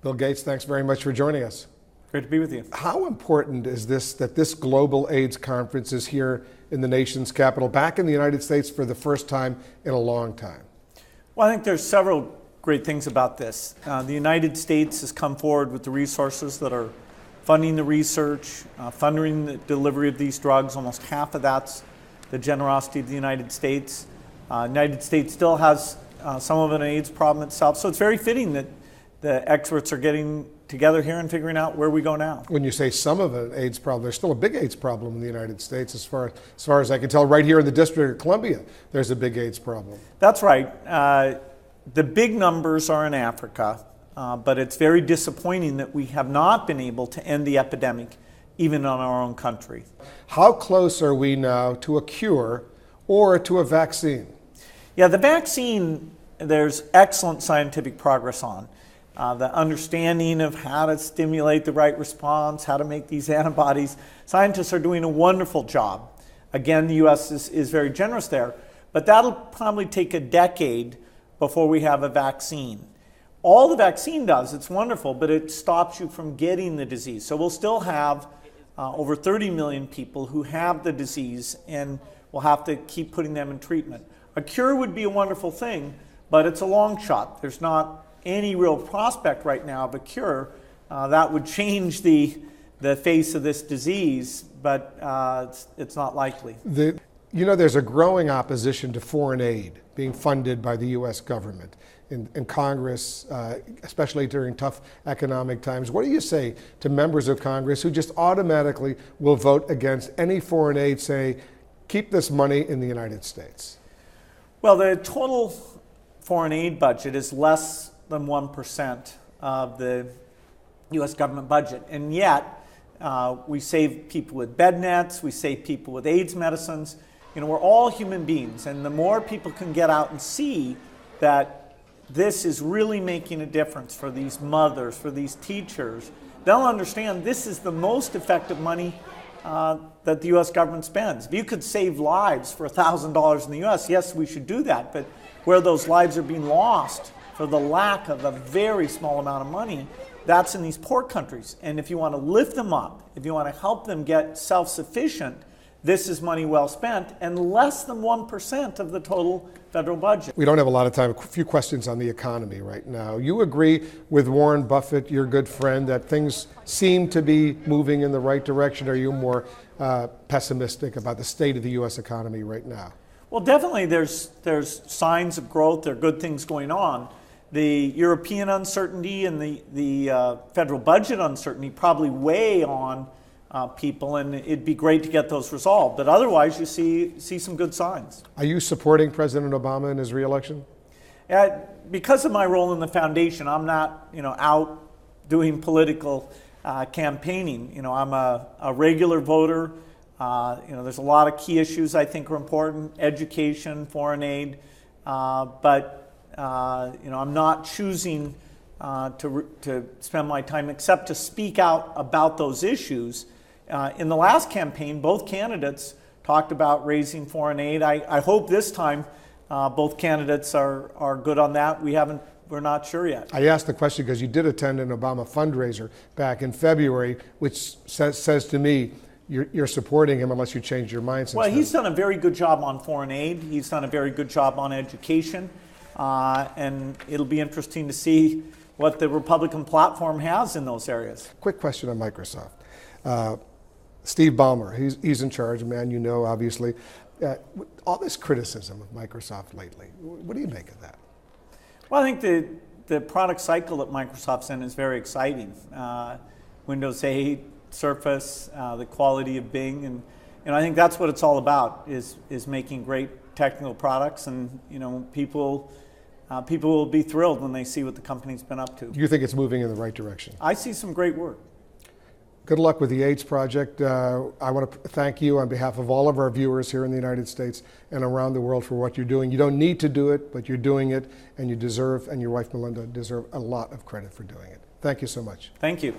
Bill Gates, thanks very much for joining us. Great to be with you. How important is this that this global AIDS conference is here in the nation's capital, back in the United States for the first time in a long time? Well, I think there's several great things about this. The United States has come forward with the resources that are funding the research, funding the delivery of these drugs. Almost half of that's the generosity of the United States. The United States still has some of an AIDS problem itself, so it's very fitting that the experts are getting together here and figuring out where we go now. When you say some of an AIDS problem, there's still a big AIDS problem in the United States, as far as I can tell. Right here in the District of Columbia, there's a big AIDS problem. That's right. The big numbers are in Africa, but it's very disappointing that we have not been able to end the epidemic, even in our own country. How close are we now to a cure or to a vaccine? Yeah, the vaccine, there's excellent scientific progress on. The understanding of how to stimulate the right response, how to make these antibodies. Scientists are doing a wonderful job. Again, the U.S. is very generous there, but that'll probably take a decade before we have a vaccine. All the vaccine does, it's wonderful, but it stops you from getting the disease. So we'll still have over 30 million people who have the disease, and we'll have to keep putting them in treatment. A cure would be a wonderful thing, but it's a long shot. There's not any real prospect right now of a cure that would change the face of this disease, but it's not likely. There's a growing opposition to foreign aid being funded by the U.S. government in Congress, especially during tough economic times. What do you say to members of Congress who just automatically will vote against any foreign aid, say, keep this money in the United States? Well, the total foreign aid budget is less than 1% of the U.S. government budget, and yet we save people with bed nets, we save people with AIDS medicines. We're all human beings, and the more people can get out and see that this is really making a difference for these mothers, for these teachers, they'll understand this is the most effective money that the U.S. government spends. If you could save lives for $1,000 in the U.S., yes, we should do that, but where those lives are being lost for the lack of a very small amount of money, that's in these poor countries. And if you want to lift them up, if you want to help them get self-sufficient, this is money well spent, and less than 1% of the total federal budget. We don't have a lot of time. A few questions on the economy right now. You agree with Warren Buffett, your good friend, that things seem to be moving in the right direction? Or are you more pessimistic about the state of the U.S. economy right now? Well, definitely there's signs of growth. There are good things going on. The European uncertainty and the federal budget uncertainty probably weigh on people, and it'd be great to get those resolved. But otherwise, you see some good signs. Are you supporting President Obama in his reelection? Because of my role in the foundation, I'm not out doing political campaigning. I'm a regular voter. There's a lot of key issues I think are important: education, foreign aid, but I'm not choosing to spend my time except to speak out about those issues. In the last campaign, both candidates talked about raising foreign aid. I hope this time both candidates are good on that. We're not sure yet. I asked the question because you did attend an Obama fundraiser back in February, which says to me you're supporting him unless you change your mind since Well, then. he's done a very good job on foreign aid. He's done a very good job on education. And it'll be interesting to see what the Republican platform has in those areas. Quick question on Microsoft. Steve Ballmer, he's in charge, a man you know, obviously. All this criticism of Microsoft lately, what do you make of that? Well, I think the product cycle that Microsoft's in is very exciting. Windows 8, Surface, the quality of Bing, and I think that's what it's all about, is making great technical products, and people will be thrilled when they see what the company's been up to. Do you think it's moving in the right direction? I see some great work. Good luck with the AIDS project. I want to thank you on behalf of all of our viewers here in the United States and around the world for what you're doing. You don't need to do it, but you're doing it, and you deserve, and your wife Melinda deserve a lot of credit for doing it. Thank you so much. Thank you.